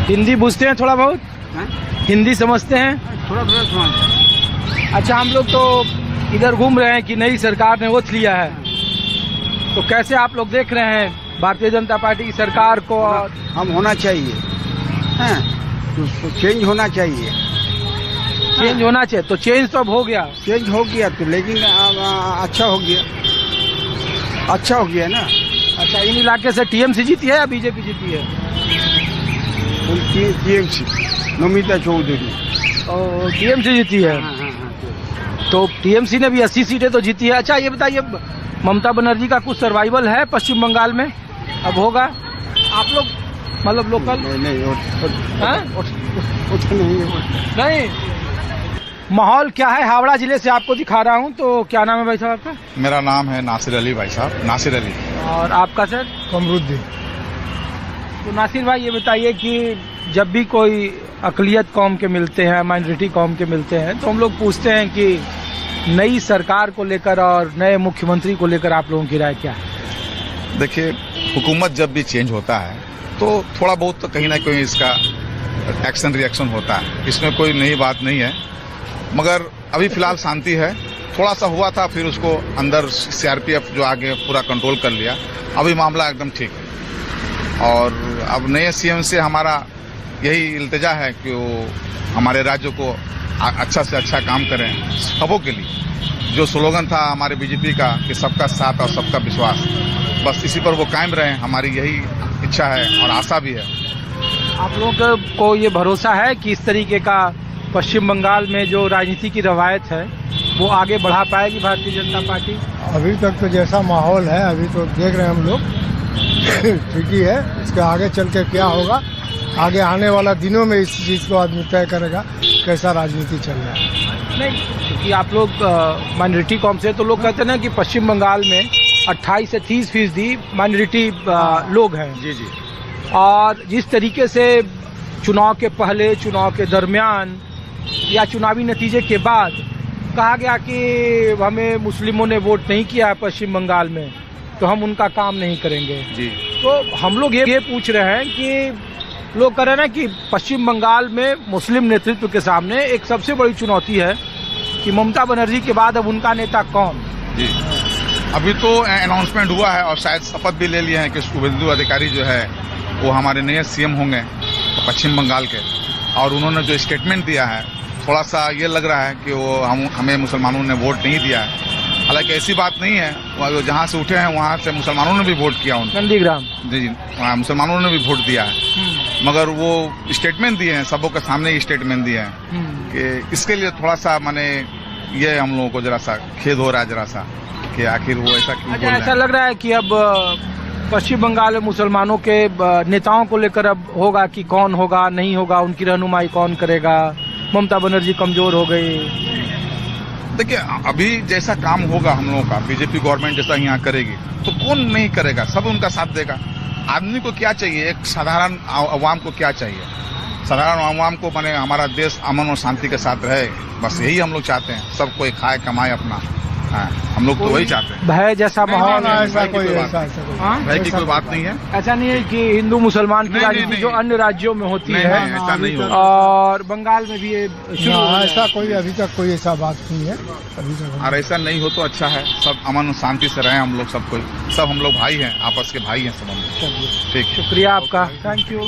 हिंदी पूछते हैं थोड़ा बहुत? हिंदी समझते हैं? थोड़ा थोड़ा समझ। अच्छा, हम लोग तो इधर घूम रहे हैं कि नई सरकार ने ओथ लिया है, तो कैसे आप लोग देख रहे हैं भारतीय जनता पार्टी की सरकार को? हम होना चाहिए, तो चेंज होना चाहिए। चेंज होना चाहिए, तो चेंज तो अब हो गया। चेंज हो गया तो, लेकिन अच्छा हो गया, अच्छा हो गया ना। अच्छा, इन इलाके से टीएमसी जीती है या बीजेपी जीती है? टीएमसी, नमिता चौधरी। और टीएमसी जीती है। तो टीएमसी ने भी 80 सीटें तो जीती है। अच्छा, ये बताइए, ममता बनर्जी का कुछ सर्वाइवल है पश्चिम बंगाल में? अब होगा? आप लोग मतलब लोकल? नहीं। माहौल क्या है हावड़ा जिले से आपको दिखा रहा हूँ। तो क्या नाम है भाई साहब आपका? मेरा नाम है नासिर अली भाई साहब, नासिर अली। और आपका सर? कमरुद्दीन। तो नासिर भाई, ये बताइए कि जब भी कोई अकलियत कौम के मिलते हैं, माइनॉरिटी कौम के मिलते हैं, तो हम लोग पूछते हैं कि नई सरकार को लेकर और नए मुख्यमंत्री को लेकर आप लोगों की राय क्या है? देखिए, हुकूमत जब भी चेंज होता है तो थोड़ा बहुत तो कहीं ना कहीं इसका एक्शन रिएक्शन होता है, इसमें कोई नई बात नहीं है। मगर अभी फिलहाल शांति है। थोड़ा सा हुआ था, फिर उसको अंदर सीआरपीएफ जो आगे पूरा कंट्रोल कर लिया। अभी मामला एकदम ठीक है। और अब नए सीएम से हमारा यही इल्तिजा है कि वो हमारे राज्य को अच्छा से अच्छा काम करें सबों के लिए। जो स्लोगन था हमारे बीजेपी का कि सबका साथ और सबका विश्वास, बस इसी पर वो कायम रहें, हमारी यही इच्छा है और आशा भी है। आप लोगों को ये भरोसा है कि इस तरीके का पश्चिम बंगाल में जो राजनीति की रवायत है वो आगे बढ़ा पाएगी भारतीय जनता पार्टी? अभी तक तो जैसा माहौल है, अभी तो देख रहे हैं हम लोग ठीक ही है। इसके आगे चल के क्या होगा, आगे आने वाला दिनों में इस चीज़ को आदमी तय करेगा कैसा राजनीति चल रहा है। नहीं, क्योंकि आप लोग माइनॉरिटी कौम से, तो लोग कहते हैं ना कि पश्चिम बंगाल में 28 से 30% माइनॉरिटी लोग हैं। जी जी। और जिस तरीके से चुनाव के पहले, चुनाव के दरमियान या चुनावी नतीजे के बाद कहा गया कि हमें मुस्लिमों ने वोट नहीं किया है पश्चिम बंगाल में, तो हम उनका काम नहीं करेंगे जी। तो हम लोग ये पूछ रहे हैं कि लोग कह रहे हैं ना कि पश्चिम बंगाल में मुस्लिम नेतृत्व के सामने एक सबसे बड़ी चुनौती है कि ममता बनर्जी के बाद अब उनका नेता कौन? जी, अभी तो अनाउंसमेंट हुआ है और शायद शपथ भी ले लिए हैं कि शुभेंदु अधिकारी जो है वो हमारे नए सीएम होंगे पश्चिम बंगाल के। और उन्होंने जो स्टेटमेंट दिया है, थोड़ा सा ये लग रहा है कि वो हमें मुसलमानों ने वोट नहीं दिया है। हालांकि ऐसी बात नहीं है, वो जहाँ से उठे हैं वहाँ से मुसलमानों ने भी वोट किया उनको। नंदीग्राम? जी, वहाँ मुसलमानों ने भी वोट दिया है। मगर वो स्टेटमेंट दिए हैं, सबों के सामने ही स्टेटमेंट दिए हैं कि इसके लिए थोड़ा सा माने ये हम लोगों को जरा सा खेद हो रहा है, जरा सा कि आखिर वो ऐसा क्यों बोल रहे हैं। ऐसा लग रहा है कि अब पश्चिम बंगाल में मुसलमानों के नेताओं को लेकर अब होगा कि कौन होगा, नहीं होगा, उनकी रहनुमाई कौन करेगा? ममता बनर्जी कमजोर हो गई। देखिए, अभी जैसा काम होगा हम लोगों का, बीजेपी गवर्नमेंट जैसा यहाँ करेगी तो कौन नहीं करेगा, सब उनका साथ देगा। आदमी को क्या चाहिए, एक साधारण आवाम को क्या चाहिए? साधारण आवाम को माने हमारा देश अमन और शांति के साथ रहे, बस यही हम लोग चाहते हैं। सब कोई खाए कमाए अपना, हम लोग तो वही चाहते हैं। भय जैसा माहौल? ऐसा कोई भय की कोई बात नहीं है। ऐसा नहीं है कि हिंदू मुसलमान की राजनीति जो अन्य राज्यों में होती है ऐसा नहीं होगा। और बंगाल में भी ये शुरू हो गया। ऐसा कोई अभी तक कोई ऐसा बात नहीं है अभी तक। और ऐसा नहीं हो तो अच्छा है, सब अमन और शांति से रहे हम लोग, सब कोई, सब हम लोग भाई हैं, आपस के भाई हैं सब हम लोग। ठीक, शुक्रिया आपका, थैंक यू।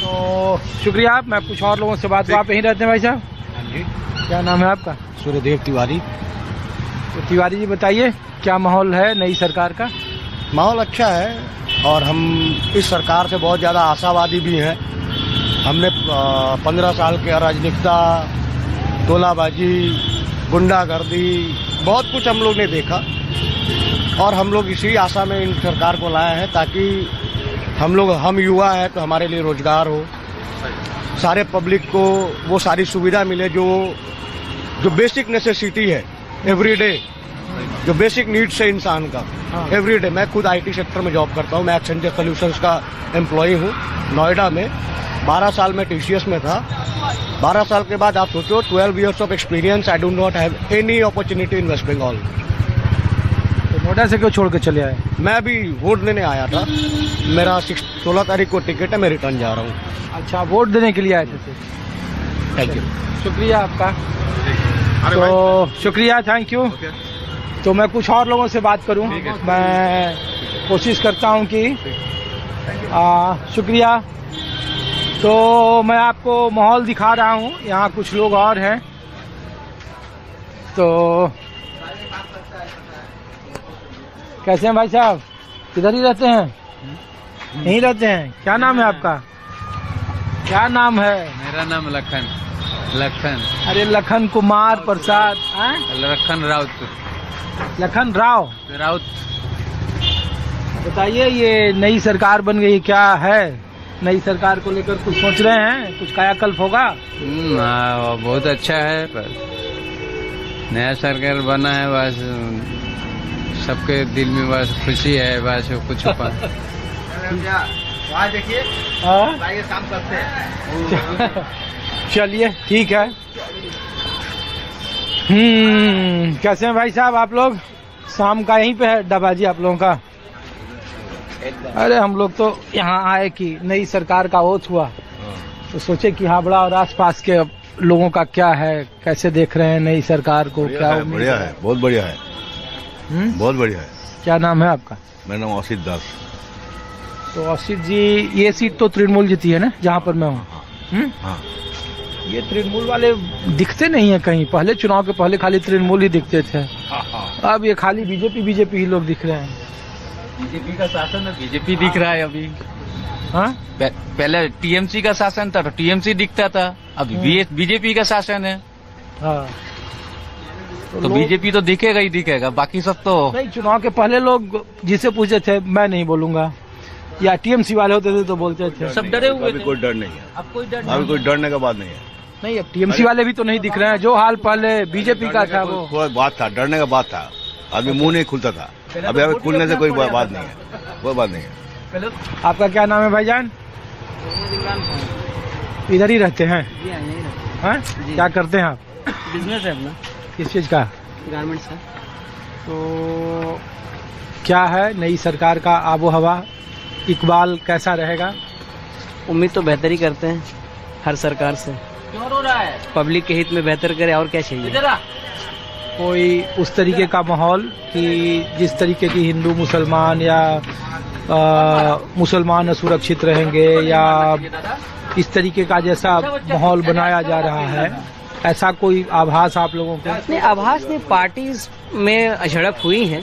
तो शुक्रिया। मैं कुछ और लोगों से बात, आप यहीं रहते हैं भाई साहब? क्या नाम है आपका? सूर्यदेव तिवारी। तो तिवारी जी बताइए, क्या माहौल है नई सरकार का? माहौल अच्छा है और हम इस सरकार से बहुत ज़्यादा आशावादी भी हैं। हमने 15 साल के अराजकता, तोलाबाजी, गुंडागर्दी, बहुत कुछ हम लोग ने देखा और हम लोग इसी आशा में इन सरकार को लाए हैं ताकि हम युवा हैं तो हमारे लिए रोजगार हो, सारे पब्लिक को वो सारी सुविधा मिले जो बेसिक नेसेसिटी है एवरीडे, जो बेसिक नीड्स है इंसान का एवरीडे। मैं खुद आईटी सेक्टर में जॉब करता हूँ, मैं एक्सेंचर सॉल्यूशंस का एम्प्लॉय हूँ नोएडा में। 12 साल में टीसीएस में था। 12 साल के बाद आप सोचो, 12 years of experience, I do not have any opportunity in West Bengal. तो नोएडा से क्यों छोड़ के चले आए? मैं अभी वोट देने आया था, मेरा 16 तारीख को टिकट है, मैं रिटर्न जा रहा हूँ। अच्छा, वोट देने के लिए आए थे। Thank you. शुक्रिया आपका। अरे तो शुक्रिया, थैंक यू। तो मैं कुछ और लोगों से बात करूं, मैं कोशिश करता हूं कि शुक्रिया। तो मैं आपको माहौल दिखा रहा हूं, यहाँ कुछ लोग और हैं। तो कैसे हैं भाई साहब? किधर ही रहते हैं? यहीं रहते हैं? क्या नाम है आपका? क्या नाम है? मेरा नाम लखन अरे लखन कुमार प्रसाद, लखन राउत लखन राउत। बताइए, ये नई सरकार बन गई, क्या है नई सरकार को लेकर कुछ सोच रहे हैं? कुछ कायाकल्प होगा? बहुत अच्छा है, पर नया सरकार बना है, बस सबके दिल में बस खुशी है, बस कुछ देखिए शाम करते हैं। चलिए ठीक है। कैसे हैं भाई साहब आप लोग? शाम का यहीं पे है अड्डाबाजी आप लोगों का? अरे हम लोग तो यहाँ आए कि नई सरकार का ओथ हुआ, तो सोचे कि हावड़ा और आसपास के लोगों का क्या है, कैसे देख रहे हैं नई सरकार को? क्या बढ़िया है, बहुत बढ़िया है। बहुत बढ़िया है। क्या नाम है आपका? मेरा नाम असित दास। तो असित जी, ये सीट तो तृणमूल जीती है ना, जहाँ पर मैं हूँ? हाँ। ये तृणमूल वाले दिखते नहीं है कहीं। पहले चुनाव के पहले खाली तृणमूल ही दिखते थे, अब ये खाली बीजेपी ही लोग दिख रहे हैं। बीजेपी का शासन है, बीजेपी दिख रहा है अभी। हाँ, पहले टीएमसी का शासन था तो टीएमसी दिखता था, अभी बीजेपी का शासन है हाँ। तो बीजेपी तो दिखेगा ही दिखेगा, बाकी सब तो नहीं। चुनाव के पहले लोग जिसे पूछे थे, मैं नहीं बोलूंगा, या टीएमसी वाले होते थे तो बोलते थे। सब डरे हुए अभी थे। कोई डर नहीं है, अब कोई डर अभी कोई डरने का बात नहीं है। नहीं, अब टीएमसी वाले भी तो नहीं दिख रहे हैं। जो हाल पहले बीजेपी का था वो कोई बात था, डरने का बात था, आदमी मुंह नहीं खुलता था। अभी खुलने से कोई बात नहीं है, कोई बात नहीं है। आपका क्या नाम है भाईजान? इधर ही रहते हैं? हाँ? क्या करते हैं आप? बिजनेस है अपना, किस चीज का? गारमेंट्स है। तो क्या है नई सरकार का आबो हवा, इकबाल कैसा रहेगा? उम्मीद तो बेहतर ही करते हैं हर सरकार से, पब्लिक के हित में बेहतर करे, और क्या चाहिए। कोई उस तरीके का माहौल कि जिस तरीके की हिंदू मुसलमान या मुसलमान असुरक्षित रहेंगे, या इस तरीके का जैसा माहौल बनाया जा रहा है, ऐसा कोई आभास आप लोगों को? नहीं, आभास नहीं, पार्टीज में झड़प हुई है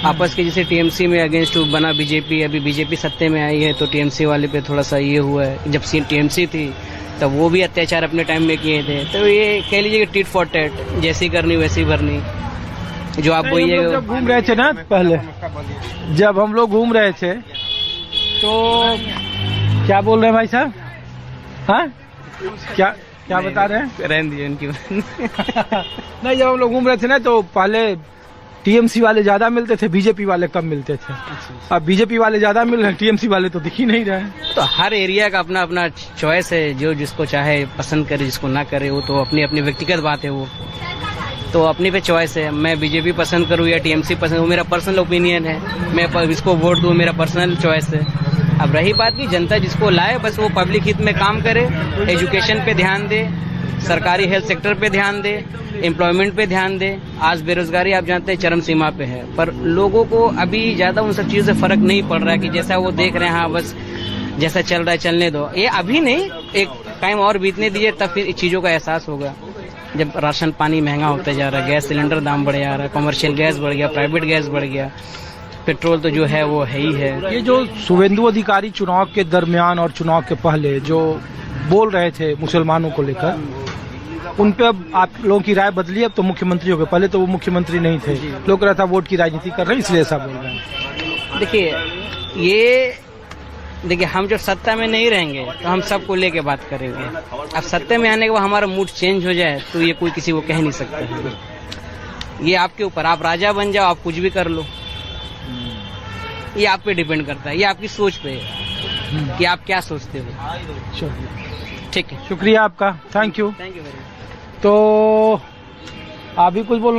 आपस के। जैसे टीएमसी में अगेंस्ट बना बीजेपी, अभी बीजेपी सत्ते में आई है तो टीएमसी वाले पे थोड़ा सा ये हुआ है। जब टीएमसी थी तब वो भी अत्याचार अपने टाइम में किए थे, तो ये कह लीजिए कि टिट फॉर टैट, जैसी करनी वैसी भरनी। जो आप बोलिए, जब घूम रहे थे ना पहले, जब हम लोग घूम रहे थे तो क्या बोल रहे हैं भाई साहब? हाँ, क्या बता रहे हैं? रहने दीजिए उनकी नहीं, जब हम लोग घूम रहे थे ना तो पहले टीएमसी वाले ज्यादा मिलते थे, बीजेपी वाले कम मिलते थे। अब बीजेपी वाले ज्यादा मिल रहे हैं, टीएमसी वाले तो दिख ही नहीं रहे हैं। तो हर एरिया का अपना अपना चॉइस है, जो जिसको चाहे पसंद करे, जिसको ना करे, वो तो अपनी अपनी व्यक्तिगत बात है। वो तो अपनी पे चॉइस है, मैं बीजेपी पसंद करूँ या टीएमसी पसंद, वो मेरा पर्सनल ओपिनियन है। मैं इसको वोट दूँ, मेरा पर्सनल चॉइस है। अब रही बात की जनता जिसको लाए, बस वो पब्लिक हित में काम करे, एजुकेशन पे ध्यान दे, सरकारी हेल्थ सेक्टर पे ध्यान दे, एम्प्लॉयमेंट पे ध्यान दे। आज बेरोजगारी आप जानते हैं चरम सीमा पे है, पर लोगों को अभी ज्यादा उन सब चीजों से फर्क नहीं पड़ रहा है कि जैसा वो देख रहे हैं, हाँ बस जैसा चल रहा है चलने दो। ये अभी नहीं, एक टाइम और बीतने दीजिए, तब फिर इस चीजों का एहसास होगा। जब राशन पानी महंगा होता जा रहा है, गैस सिलेंडर दाम बढ़ जा रहा है, कमर्शियल गैस बढ़ गया, प्राइवेट गैस बढ़ गया, पेट्रोल तो जो है वो है ही है। ये जो शुभेंदु अधिकारी चुनाव के दरमियान और चुनाव के पहले जो बोल रहे थे मुसलमानों को लेकर, उन पे अब आप लोगों की राय बदली? अब तो मुख्यमंत्री हो गए, पहले तो वो मुख्यमंत्री नहीं थे, लोग कह रहा था वोट की राजनीति कर रहे हैं इसलिए ऐसा बोल रहे हैं। देखिए हम जब सत्ता में नहीं रहेंगे तो हम सबको लेके बात करेंगे। अब सत्ता में आने के बाद हमारा मूड चेंज हो जाए तो ये कोई किसी को कह नहीं सकता है। ये आपके ऊपर, आप राजा बन जाओ, आप कुछ भी कर लो, ये आप पे डिपेंड करता है, ये आपकी सोच पे है कि आप क्या सोचते हो। ठीक है, शुक्रिया आपका, thank you. Thank you very much. तो आप भी कुछ बोल